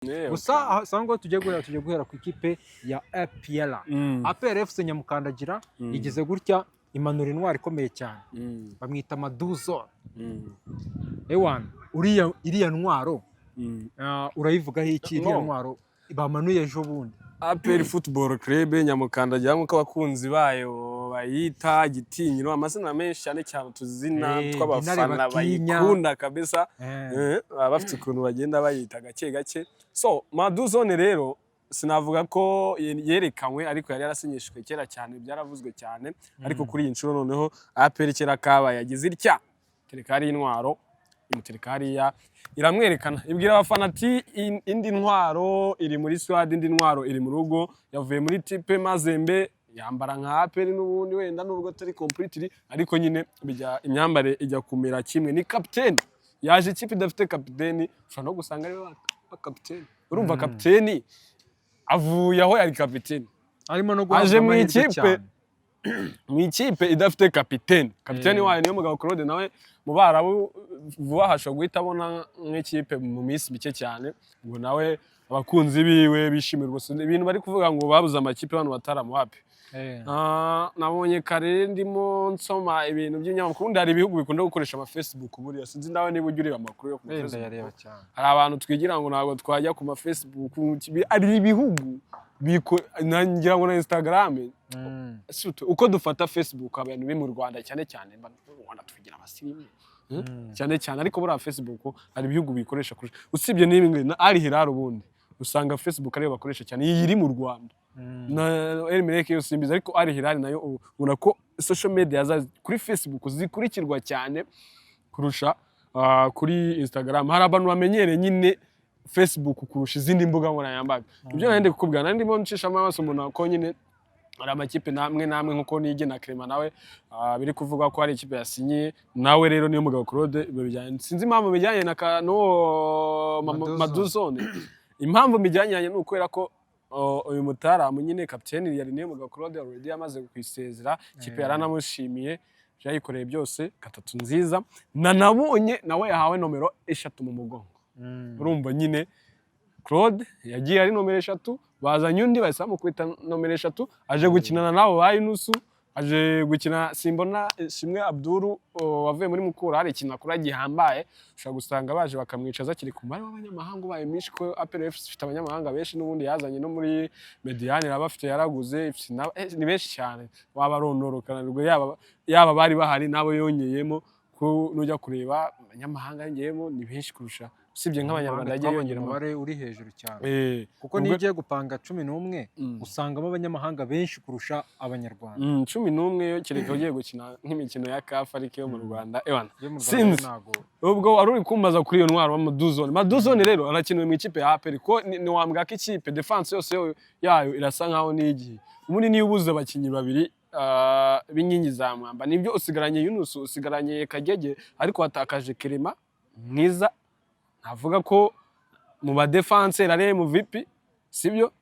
gusa sango tujye guhera ku ikipe ya APR. APR FC Nyamukandagira igeze gutya imanura intwari ikomeye cyane, bamwita Maduzo. Ewan iriya ntwaro urayivugaho iki? Iriya ntwaro bamanuye ejo bundi APR Football Club Nyamukandagira nk'uko abakunzi bayo bayita Gitinyiro, amazina menshi cyane cyane tuzina tw'abafana bayikunda kabisa, bafite ukuntu bagenda bayita gake gake. So Maduzone rero sinavuga ko yerekanywe, ariko yari yarasinyishwe kera cyane, byaravuzwe cyane, ariko kuri iyi nshuro noneho APR kera kaba yagize itya tereka ari intwaro imutereka hariya iramwerekana, ibwira abafana ati indi ntwaro iri muri squad, indi ntwaro iri mu rugo, yavuye muri Tipe Mazembe yambara nka APR n'ubundi wenda nubwo atari completely, ariko nyine imyambare ijya kumera kimwe. Ni captain yaje ikipe idafite captain, ushobora no gusanga ari wa captain. Urumva captain avuye aho yari captain, arimo no aje mu ikipe idafite captain. Captain wayo niyo mugabo Claude, nawe mu Barabu vuba hashobora guhita abona nk'ikipe mu minsi mike cyane, ngo nawe abakunzi biwe bishimira rwose ibintu bari kuvuga ngo babuze amakipe abantu bataramu wapi. Nabonye kare ndimo nsoma ibintu by'inyamakuru, hari ibihugu bikunda gukoresha ama Facebook buriya, sinzi ndawe niba ujya ureba amakuru yo ku Facebook. Hari abantu twigira ngo ntabwo twajya ku ma Facebook, ari ibihugu ngira ngo na Instagram. Uko dufata Facebook abantu be mu Rwanda cyane cyane, mu Rwanda tugira abasirimu cyane cyane, ariko buriya Facebook hari ibihugu bikoresha kurusha, usibye n'ibingi na Al Hilal ubundi usanga Facebook ariyo bakoresha cyane, iyi iri mu Rwanda na Elmereke yo simbiza, ariko Al Hilal nayo ubona ko social media kuri Facebook zikurikirwa cyane kurusha kuri Instagram. Hari abantu bamenyere nyine Facebook kurusha izindi mbuga nkoranyambaga. Ibyo nende kukubwira nandi mo ncisha amaso umuntu ko nyine ari amakipe namwe nkuko nige na Clement nawe biri kuvuga ko ari ikipe yasinyiye nawe, rero niyo mugabo Claude bijyanye, sinzi impamvu bijyanye na Maduzone. Impamvu bijyanye n'ukwera ko uyu mutaramu nyine captain yari niyo mugabo Claude already yamaze kwisezera, ikipe yaranamushimiye, yayikoreye byose gatatu nziza, nabonye nawe yahawe nomero 3 mu mugongo. Urumva nyine Claude yagiye ari nomero 3, bazanye undi bahise bamukwita nomero 3, aje gukinana nabo bayinusu, aje gukina Simbona Shimwe Abduru wavuye muri Mukura, hari ikintu akora gihambaye, ushaka gusanga baje bakamwicaza kiri ku mari w'abanyamahanga baye mishi ko APR FC ifite abanyamahanga benshi, n'ubundi yazanye no muri Mediane rabafite yaraguze, ni benshi cyane wabarondorokana, yaba bari bahari nabo yongeyemo ko nujya kureba abanyamahanga yongeyemo ni benshi kurusha, usibye nk'abanyarwanda yagiye yongera umubare uri hejuru cyane, kuko nigiye gupanga 11 usangamo abanyamahanga benshi kurusha abanyarwanda. 11 kereka ugiye gukina nk'imikino ya CAF ariko yo mu Rwanda ewana sinzi ubwo wari uri kumbaza kuri iyo ntwaro wa Maduzone. Maduzone rero arakinwe mu ikipe ya APR, ko ni wambwa ko ikipe defense yose yayo irasa nkaho n'igihe ubundi niyo ubuze abakinyi babiri b'inkingi za mwamba, nibyo usigaranye Yunus, usigaranye Kagege, ariko watakaje Clement mwiza. Navuga ko mu ba defense rare mu VP sibyo,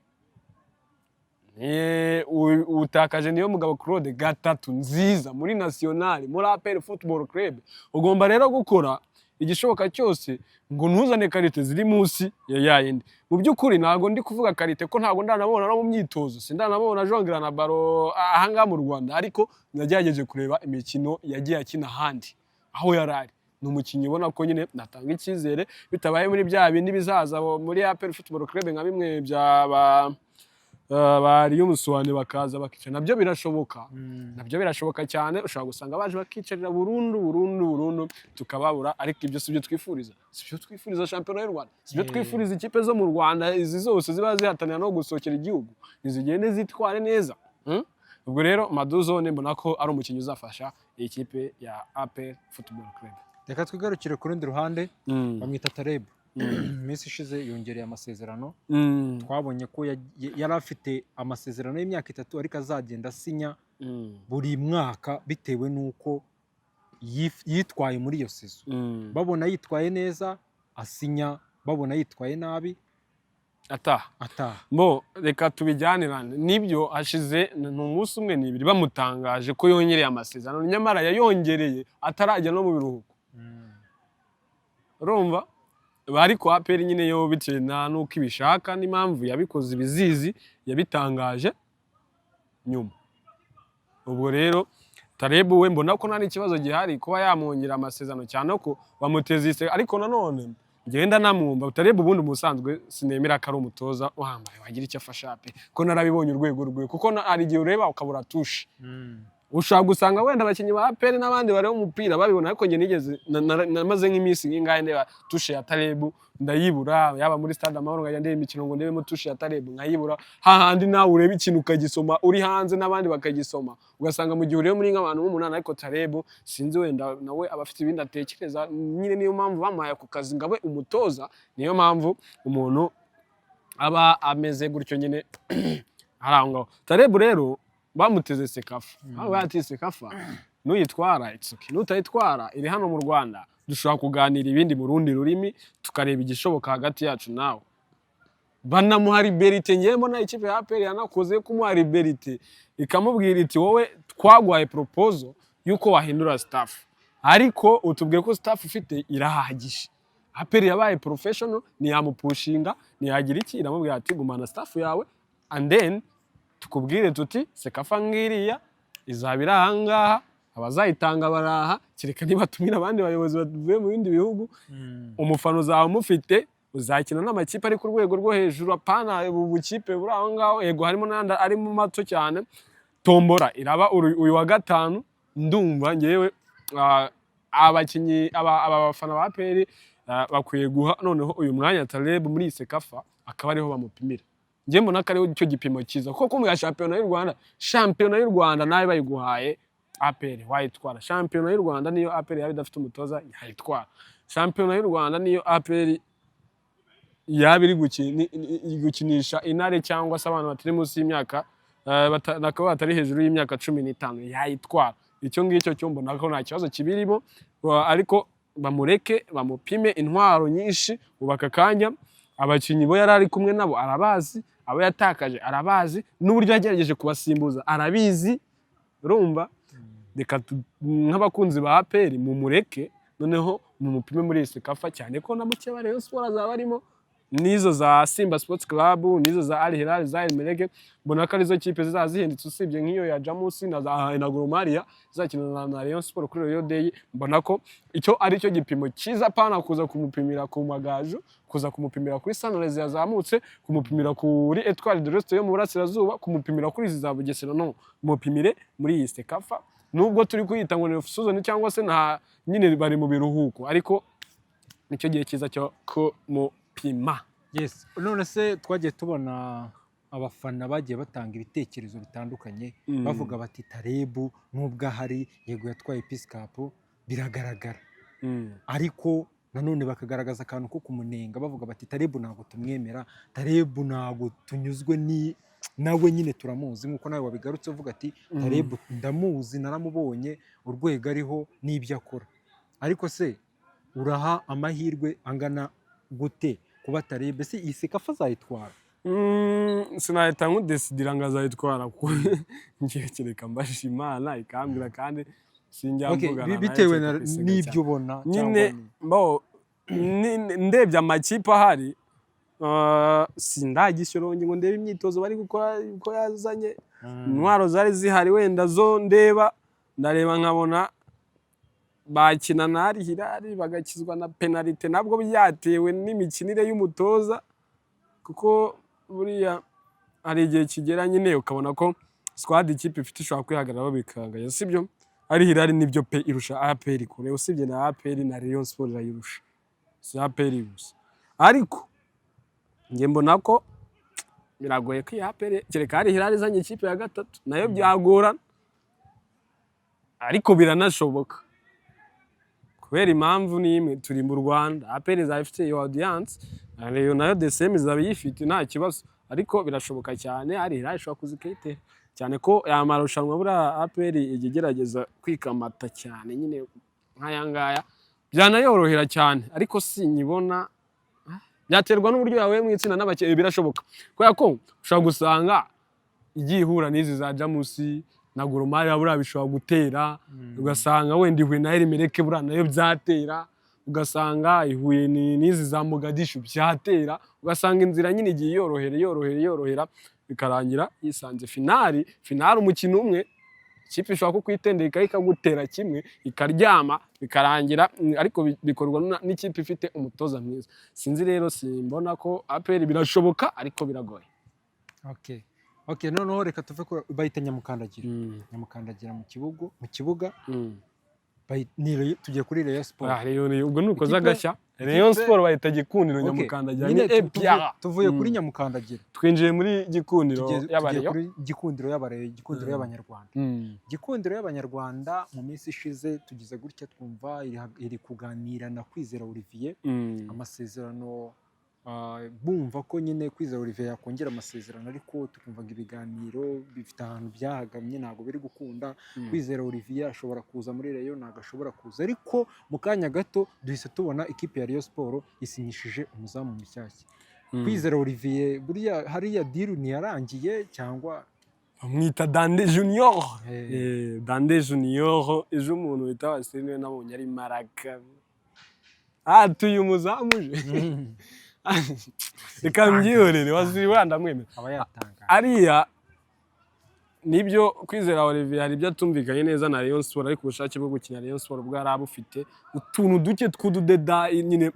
utakaje niyo mugabo Claude gatatu nziza muri national muri APR Football Club. Ugomba rero gukora igishoboka cyose ngo ntuzane karite ziri munsi ya yayindi. Mu byukuri ntago ndi kuvuga karite ko ntago ndanabona no mu myitozo, sindanabona jongera na baro ahanga mu Rwanda, ariko nagerageje kureba imikino yagiye akina handi aho yarari. Numukinyi ubona ko nyine natanga icyizere, bitabaye muri bya bindi bizaza muri APR Football Club nka bimwe byaba bari umusuwane bakaza bakica, nabyo birashoboka cyane. Ushaka gusanga baje bakicarira burundu tukababura, ariko ibyo sibyo twifuriza champion y'u Rwanda, sibyo twifuriza ikipe zo mu Rwanda. Izi zose ziba zihatanira no gusokera igihugu, nizigende zitware neza. Ubwo rero Maduzone mbona ko ari umukinyi uzafasha ikipe ya APR Football Club. Reka twigarukire ku rundi ruhande, bamwita Taleb. Iminsi ishize yongereye amasezerano, twabonye ko yari afite amasezerano y'imyaka 3, ariko azagenda asinya buri mwaka bitewe n'uko yitwaye muri iyo sezo. Babona yitwaye neza asinya, babona yitwaye nabi ataha. Bo reka tubijyanirane nibyo, hashize n'umunsi umwe n'ibiri bamutangaje ko yongereye amasezerano, nyamara yayongereye atarajya no mu biruhuko. Urumva ariko APR nyine yo bitewe nuko ibishaka n'impamvu yabikoze ibizizi yabitangaje nyuma. Ubwo rero Taleb we mbona ko nta ikibazo gihari kuba yamwongera amasezerano cyane ko bamutezise, ariko nanone ngenda namwumva Taleb ubundi umusanzwe sinemera ko ari umutoza uhambaye wagira icyo afasha APR ko narabibonye urwego rwe, kuko ari igihe ureba ukabura tushe. Ushaka gusanga wenda abakinnyi ba APR n'abandi bareba umupira babibona, ariko nge nigeze namaze nk'iminsi ngingahe ndeba tushe ya Taleb ndayibura, yaba muri stade Amahoro ngajya ndeba imikino ngo ndebemo tushe ya Taleb nkayibura. Hahandi nawe ureba ikintu ukagisoma uri hanze n'abandi bakagisoma, ugasanga mu gihe ureba muri nk'abantu b'umunani, ariko Taleb sinzi wenda nawe abafite ibindi atekereza nyine. Niyo mpamvu bamuhaye ku kazi ngawe umutoza, niyo mpamvu umuntu aba ameze gutyo nyine arangaho. Taleb rero bamuteze Sekafa, aho yati Sekafa nuyitwara itsuki, nutayitwara iri hano mu Rwanda dushobora kuganira ibindi mu rundi rurimi tukareba igishoboka hagati yacu nawe. Banamuha liberite, ngiye mbona ikipe ya APR yanakoze kumuha liberite, ikamubwira iti wowe twagwaye proposal yuko wahindura staff, ariko utubwiye ko staff ufite irahagije. APR yabaye professional, niyamupushinga niyagira iki, iramubwira ati gumana staff yawe and then tukubwire tuti Sekafa ngiriya izabira ahangaha, abazayitanga baraha, kireka niba tumira abandi bayobozi bavuye mu bindi bihugu. Umufano zawe mufite uzakina n'amakipe ari ku rwego rwo hejuru, apana ubukipe buri aho ngaho. Yego harimo nanda ari mu mato cyane. Tombora iraba uyu wa gatanu, ndumva ngewe abakinyi abafana ba APR bakwiye guha noneho uyu mwanya Taleb muri Sekafa, akaba ariho bamupimira. Ngiye mbona ko ariho icyo gipimo cyiza, kuko mu ya shampiyona y'u Rwanda nawe bayiguhaye APR wayitwara. Shampiyona y'u Rwanda niyo APR yabi dafite umutoza yayitwara. Shampiyona y'u Rwanda niyo APR yabiri gukinisha intare cyangwa se abantu batari munsi y'imyaka nakaba batari hejuru y'imyaka 15 yayitwara. Icyo ngicyo cyo mbona ko nta kibazo kibirimo, ariko bamureke bamupime intwaro nyinshi ubaka kanya. Abakinyi bo yarari kumwe nabo arabazi, abo yatakaje arabazi, n'uburyo yagerageje kubasimbuza arabizi. Urumva reka nk'abakunzi ba APR mumureke noneho mumupime muri Sekafa, cyane ko namuke ba Rayon Sport azaba arimo, nizo za Simba Sports Club, nizo za Al Hilal, za El Merreikh. Mbona ko arizo kipe zizahindutse usibye nk'iyo ya Jamusi na Gor Mahia izakina na Rayon Sport kuri Royal Day. Mbona ko icyo ari cyo gipimo cyiza, pana kuza kumupimira ku Magaju, kuza kumupimira kuri Sunrise yazamutse, kumupimira kuri Etoile de l'Est yo mu Burasirazuba, kumupimira kuri izi za Bugesera. No, mupimire muri iyi Sekafa, nubwo turi kuyita ngo ni season cyangwa se nta nyine bari mu biruhuko, ariko nicyo gihe cyiza cyo ko pima. Yes, none se twagiye tubona abafana bagiye batanga ibitekerezo bitandukanye, bavuga bati Taleb nubwo ahari yego yatwaye Peace Cup biragaragara, ariko nanone bakagaragaza akantu ko kumunenga, bavuga bati Taleb ntabwo tumwemera, Taleb ntabwo tunyuzwe ni nawe nyine turamuzi, nkuko nawe wabigarutse uvuga ati Taleb ndamuzi naramubonye urwego ariho n'ibyo akora. Ariko se uraha amahirwe angana gute kuba Taleb se iyi Sekafa azayitwara? Sinahita nkudesidira ngo azayitwara, kuko ngiye kereka mbasha Imana ikambwira, kandi sinjya mvugana bitewe n'ibyo ubona nyine. Ndebye amakipe ahari, sindagishoronge ngo ndebe imyitozo bari gukora uko yazanye, intwaro zari zihari wenda zo ndeba, ndareba nkabona bakina na Al Hilal bagakizwa na penalite, nabwo byatewe n'imikinire y'umutoza, kuko buriya hari igihe kigera nyine ukabona ko squad ikipe ifite ishobora kwihagararaho bikangaya, sibyo? Al Hilal nibyo pe irusha APR kure, usibye na APR na Rayon Sport irayirusha, si APR gusa. Ariko nge mbona ko biragoye ko APR kereka Al Hilal izanye ikipe ya gatatu, nayo byagorana, ariko biranashoboka kubera impamvu ni imwe. Turi mu Rwanda, APR izafite iyo audience, Rayon nayo DSM izabiyifite nta kibazo, ariko birashoboka cyane Al Hilal ishobora kuzikete cyane ko yamarushanwa bura APR igerageza kwikamata cyane nyine nk'aya ngaya, byanayorohera cyane, ariko sinyibona. Byaterwa n'uburyo yawe mu itsinda n'abakeye, birashoboka kubera ko ushobora gusanga igiye ihura n'izi za Jamusi na Gor Mahia bura bishobora gutera, ugasanga wenda ihwe na El Merreikh bura nayo byatera, ugasanga ihuye n'izi za Mogadishu byatera, ugasanga inzira nyine igiye yorohera bikarangira yisanze finali umukino umwe ikipe ishobora kukwitendeka ikagutera kimwe ikaryama bikarangira, ariko bikorwa n'ikipe ifite umutoza mwiza. Sinzi rero, simbona ko APR birashoboka ariko biragoye. Okay, noneho reka tuve ko bayita Nyamukandagira. Nyamukandagira mu kibuga tugiye kuri Rayon Sport. Ubwo nuko zagashya Rayon Sport bayita Gikundiro Nyamukandagira ni epya. Tuvuye kuri Nyamukandagira twinjiye muri Gikundiro y'abareyo, Gikundiro y'Abanyarwanda. Gikundiro y'Abanyarwanda mu minsi ishize tugize gutya twumva iri kuganira na Kwizera Olivier amasezerano, bumva ko nyine Kwizera Olivier yakongera amasezerano, ariko tukumvaga ibiganiro bifite ahantu byahagamye, ntabwo biri gukunda. Kwizera Olivier ashobora kuza muri Rayon, ntabwo ashobora kuza, ariko mu kanya gato duhise tubona ikipe ya Rayon Sport isinyishije umuzamu mushyashya. Kwizera Olivier buriya hariya deal ntiyarangiye cyangwa bamwita Dande Junior? Dande Junior ejo umuntu wita Wasine nabonye ari maraka tuyu umuzamu reka mbyihorere waziri wandamwemera aba yatanga ariya. Nibyo Kwizera Olivier hari ibyo atumvikanye neza na Rayon Sport, ariko ubushake bwo gukina Rayon Sport bwarabufite utuntu duke tw'ududeda nyine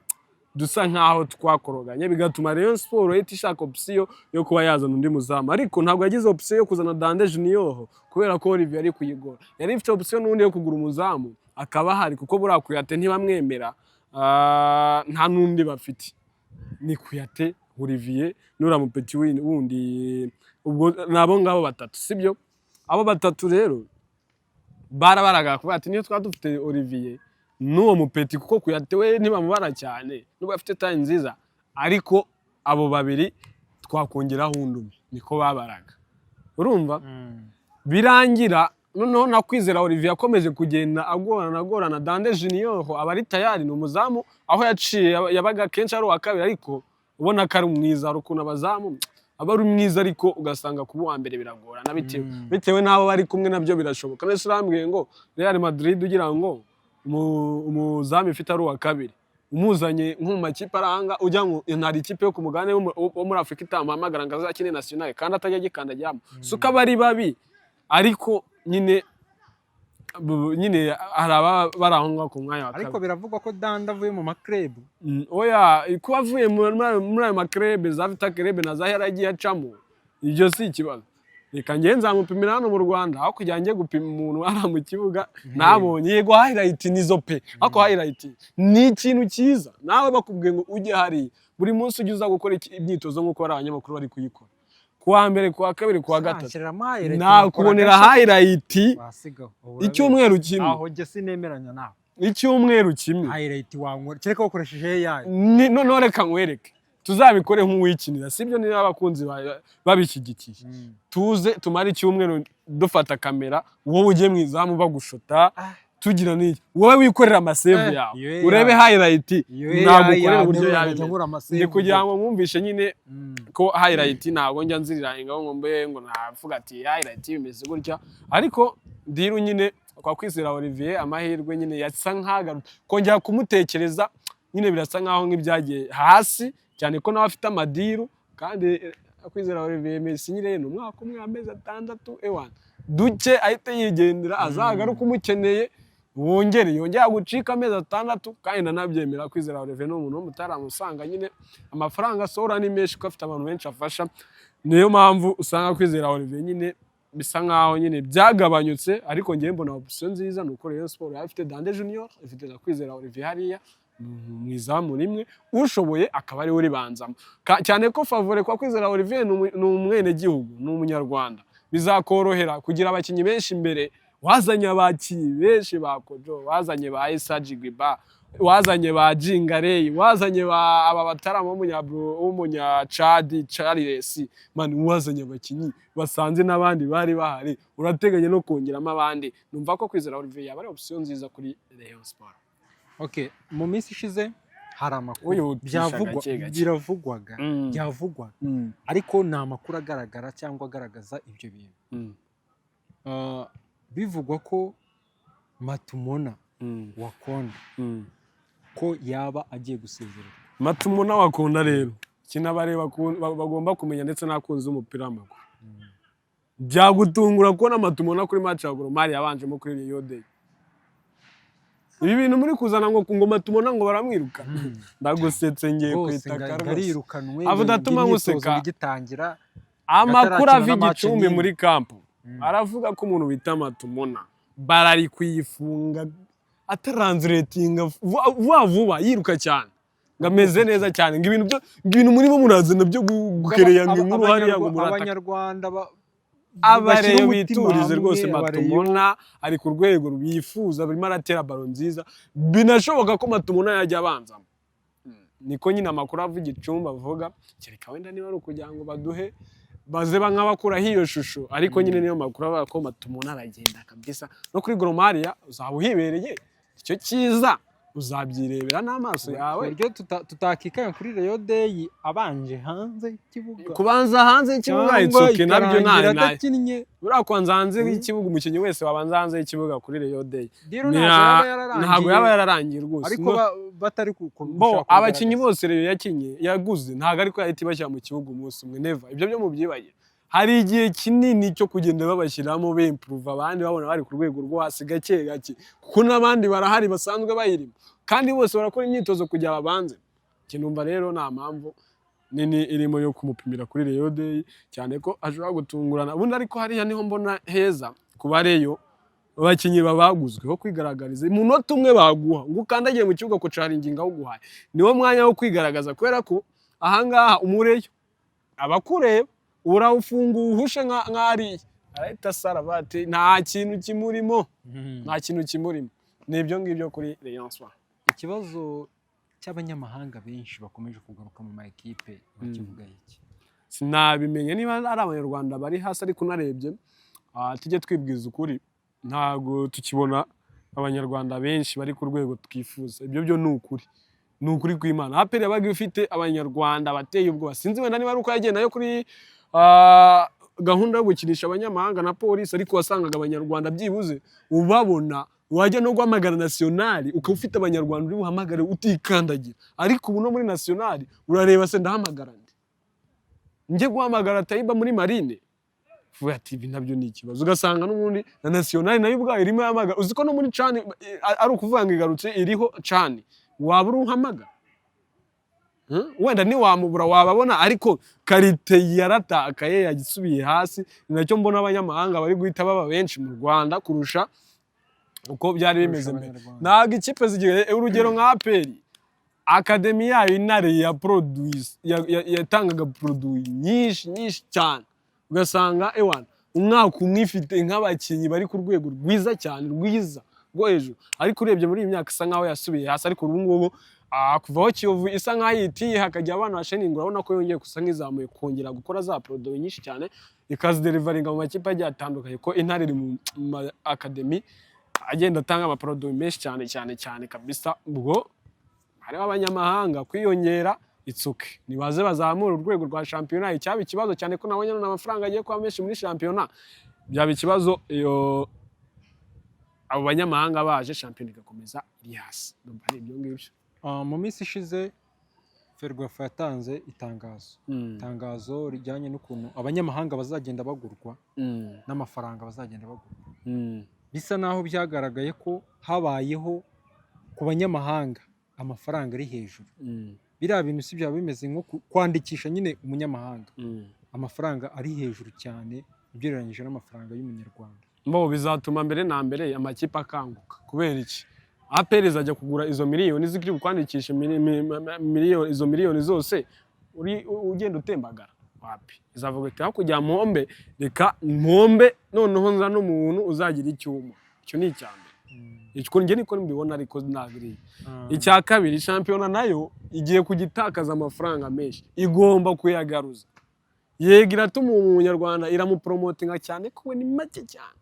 dusa nkaho twakoroganye, bigatuma Rayon Sport ihita ishaka option yo kuba yazana undi muzamu, ariko ntabwo yagize option yo kuzana Dande Junior kubera ko Olivier ari kuyigora. Yari ifite option n'undi yo kugura umuzamu akaba hari, kuko buriya Kuyate ntibamwemera, nta n'undi bafite, ni Kuyate, Olivier n'ura mupeti wundi, ubwo nabo ngabo batatu, sibyo? Abo batatu rero barabaraga kuvuga ati niyo twadufite Olivier n'uwo mupeti, kuko Kuyate we ntibamubara cyane nubwo afite tayi nziza, ariko abo babiri twakongeraho undi, niko babaraga. Urumva birangira noneho na Kwizera Olivier akomeje kugenda agorana Dande Junior aba ari tayari, ni umuzamu aho yaciye yabaga kenshi ari uwa kabiri, ariko ubona ko ari mwiza, ari ukuntu abazamu aba ari mwiza, ariko ugasanga kuba uwa mbere biragorana bitewe n'abo bari kumwe, nabyo birashoboka. Nese urambwiye ngo Real Madrid ugira ngo umuzamu ifite ari uwa kabiri, umuzanye nko mu makipe aranga ujya ngo ntari ikipe yo ku mugabane wo muri Afurika itamuhamagara ngo azakine national kandi atajya gikandagiramo, suka bari babi, ariko nyine haraba barahonga ku mwanya wa kabiri. Ariko biravugwa ko Dande avuye mu maklub. Oya, kuba avuye muri ayo maklub za Vita Club na za yaragiye acamo, ibyo si ikibazo. Reka ngiye nzamupimira hano mu Rwanda, aho kugira ngiye gupima umuntu ara mu kibuga nabonye yego highlight nizo pe, ako highlight ni ikintu cyiza. Nawe bakubwiye ngo ujye hari buri munsi ujye uza gukora imyitozo nk'uko ari abanyamakuru bari kuyikora, kuwa mbere, kuwa kabiri, kuwa gatatu nakubonera highlight icyumweru kimwe. Aho jye sinemeranya nawe. Icyumweru kimwe highlight wankora kereka ukoresheje AI. None reka nkwereke, tuzabikore nk'uwikinira, sibyo? Niba abakunzi babishyigikiye tuze tumara icyumweru dufata kamera, wowe ujye mu izamu bagushota, tugira n'iki, wowe wikorera amasave yawe urebe highlight, ntabwo ukorera uburyo yawe, kugira ngo mwumvishe nyine ko highlight ntabwo njya nzirirahinga ngo mbe ngo navuga ati highlight bimeze gutya. Ariko ndiru nyine kwa Kwizera Olivier amahirwe nyine yasa nk'agaruka kongera kumutekereza, nyine birasa nkaho nk'ibyagiye hasi cyane, ko nawe afite amadiru, kandi Kwizera Olivier Messi nyine no mwaka umwe amezi 6 ewana duke ahite yigendera, azagaruka umukeneye yongera gucika amezi 6, kandi nanabyemera. Kwizera Olivier no umuntu mutaramusanga nyine amafaranga asora ni menshi, ko afite abantu benshi afasha, niyo mpamvu usanga Kwizera Olivier nyine bisa nkaho nyine byagabanyutse. Ariko ngiye mbona option nziza nuko Rayon Sport afite Dande Junior, ifite na Kwizera Olivier hariya mu izamu rimwe, ushoboye akaba ari uri banzamo cyane ko favore kwa Kwizera Olivier ni umwene gihugu, ni umunyarwanda, bizakorohera kugira abakinyi benshi imbere. Wazanye abakinyi benshi ba Kojo, wazanye ba Issa Jigba, wazanye ba Jingarey, wazanye aba bataramo w'umunya Chad Charles, man wazanye abakinyi basanze n'abandi bari bahari, urateganya no kongeramo abandi. Numva ko Kwizera Olivier yaba ari option nziza kuri Rayon Sport. Okay, mu minsi ishize hari amakuru biravugwaga, ariko nta makuru agaragara cyangwa agaragaza ibyo bintu. Bivugwa ko Matumona wa Konde ko yaba agiye gusezererwa. Matumona wakunda rero kinabareba bagomba kumenya ndetse n'akunze umupira w'amaguru. Byagutungura kubona Matumona kuri match ya Gor Mahia yabanjemo kuri Rio Day. Ibi bintu muri kuzana ngo Matumona ngo baramwiruka. Ndagusetse ngiye kwitaka arirukanwe. Avuga atuma nguseka gitangira. Amakuru ava Igicumbi muri kampu aravuga ko umuntu bita Matumona barari kuyifunga ataranziratinga vuba yiruka cyane ngameze neza cyane ngo ibintu muri bo murazana byo gukereya nk'inkuru hariya ngo murata. Abanyarwanda abareyo biturize rwose Matumona ari ku rwego bifuza birimo aratera baro nziza binashoboka ko Matumona yajya abanzamo. Niko nyine amakuru ava Igicumbi avuga kereka wenda niba ari ukugira ngo baduhe baze nk'abakura hiyo shusho ariko nyine niyo makuru aba ko Matumona aragenda kabisa no kuri Gor Mahia uzaba uhibereye icyo cyiza uzabyirebera n'amaso yawe. Buryo tutakikanya kuri Rio Day abanje hanze y'ikibuga. Kubanza hanze y'ikibuga itsoke nabyo naye. Urakwanza hanze y'ikibuga umukinnyi wese wabanza hanze y'ikibuga kuri Rio Day. Ntabwo yaba yararangiye rwose. Ariko batari bo abakinnyi bose rero yakinye yaguze ntabwo ariko yahita bashyira mu kibuga umunsi umwe never. Ibyo byo mu byibaye. Hari igihe kinini cyo kugenda babashyiramo bimprove abandi babona bari ku rwego rwo hasi gake gake kuko n'abandi barahari basanzwe bayirimo kandi bose barakora imyitozo kujya babanze. Kinumva rero nta mpamvu nini irimo yo kumupimira kuri Rio Day cyane ko ashobora gutungurana. Ubundi ariko hariya niho mbona heza kuba reyo abakinnyi babaguzwe ho kwigaragariza umunota umwe baguha ngo ukandagiye mu kibuga ko caringinga aho guhaye niwo mwanya wo kwigaragaza kubera ko ahangaha umureyo abakureba urawufunguye uhushe nk'ari arahita saravate nta kintu kimurimo nibyo ngibyo kuri Rayon Sports. Ikibazo cy'abanyamahanga benshi bakomeje kugaruka mu ma equipe bakivuga iki? Sinabimenye niba ari abanyarwanda bari hasi ariko narebye tujye twibwiza ukuri ntago tukibona abanyarwanda benshi bari ku rwego twifuza. Ibyo byo ni ukuri kw'Imana. APR yabaga ifite abanyarwanda bateye ubwoba sinzi wenda niba ari uko yagenda yo kuri gahunda yo gukinisha abanyamahanga na polisi ariko wasangaga abanyarwanda byibuze ubabona wajya no guhamagara nationali ukaba ufite abanyarwanda uri buhamagare utikandagira ariko ubu no muri nationali urareba se ndahamagara njye guhamagara Taiba muri marine vuga ati ibi nabyo ni ikibazo ugasanga n'ubundi na nationali nayo ubwayo irimo yamagara uziko no muri cani ari ukuvuga ngo igarutse iriho cani waba uruhamagara wenda ni wamubura wababona ariko karite yaratakaye yagisubiye hasi. Nacyo mbona abanyamahanga bari guhita baba benshi mu Rwanda kurusha uko byari bimeze mbere. Naga ikipe zigiye urugero nka APR academy yayo inare ya produce yatangaga produit nyinshi cyane ugasanga umwaka umwifite nk'abakinyi bari ku rwego rwiza cyane rwiza rwo hejuru ariko urebye muri iyi myaka isa nkaho yasubiye hasi ariko ubu ngubu kuvaho Kiyovu isa nkaho yitiye hakajya abana basheningura urabona ko yongeye gusa nk'izamuye kongera gukora za produit nyinshi cyane ikazideliveringa mu makipe agiye atandukanye ko intare iri mu academy agenda atanga ama produit menshi cyane kabisa. Ubwo hariho abanyamahanga kwiyongera itsuke nibaze bazamura urwego rwa championnat icyaba ikibazo cyane ko nabonye n'amafaranga agiye kwa menshi muri championnat byaba ikibazo iyo abo banyamahanga baje championnat igakomeza iri hasi. Ndumva ari ibyo ngibyo. Mu minsi ishize Ferwafa yatanze itangazo rijyanye n'ukuntu abanyamahanga bazagenda bagurwa n'amafaranga bazagenda bagurwa. Bisa naho byagaragaye ko habayeho ku banyamahanga amafaranga ari hejuru. Biriya bintu si byaba bimeze nko kwandikisha nyine umunyamahanga amafaranga ari hejuru cyane ugereranyije n'amafaranga y'umunyarwanda. Mbo bizatuma mbere na mbere amakipe akanguka kubera iki APR izajya kugura izo miliyoni zikiri kwandikisha izo miliyoni zose ugenda utembagara wapi izavuga ati aho kujya mpombe reka mpombe noneho nza n'umuntu uzagira icyuma. Icyo ni icyambe icyo nge niko mbibona ariko ntabiri. Icya kabiri championnat nayo igiye kugitakaza amafaranga menshi igomba kuyagaruza yegira tuma umunyarwanda iramupromotinga cyane ko ni make cyane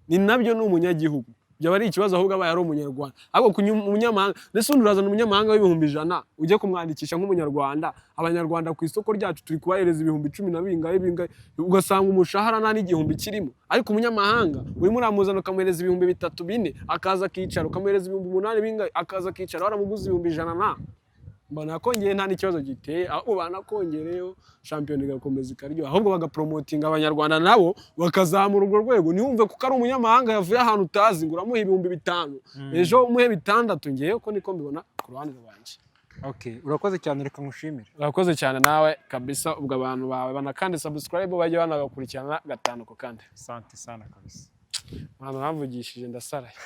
ni nabyo n'umunyagihugu byo bari ikibazo ahubwo abaye ari umunyarwanda ahubwo umunyamahanga ndetse urazana umunyamahanga w'ibihumbi 100 ujye kumwandikisha nk'umunyarwanda abanyarwanda ku isoko ryacu turi kubahereza ibihumbi 10 na bingahe ugasanga umushahara nta n'igihumbi kirimo ariko umunyamahanga urimo uramuzana ukamuhereza ibihumbi 3 4 akaza akicara ukamuhereza ibihumbi 8 bingahe akaza akicara waramuguze ibihumbi 100 na mbona kongeye nta n'ikibazo giteye aho banakongereyo champion igakomeza ikaryo ahubwo bagapromotinga abanyarwanda nabo bakazamura urwo rwego ntiwumve kuko ari umunyamahanga yavuye ahantu utazi ngo uramuha ibihumbi 5 ejo umuhe 6 ngiye ko niko mbibona ku ruhande rwanje. Okay, urakoze cyane reka ngushimire. Urakoze cyane nawe kabisa ubwo abantu bawe banakandi subscribe bajye banagakurikirana 5 ko kandi. Asante sana kabisa. Mwana namvugishije ndasaraye.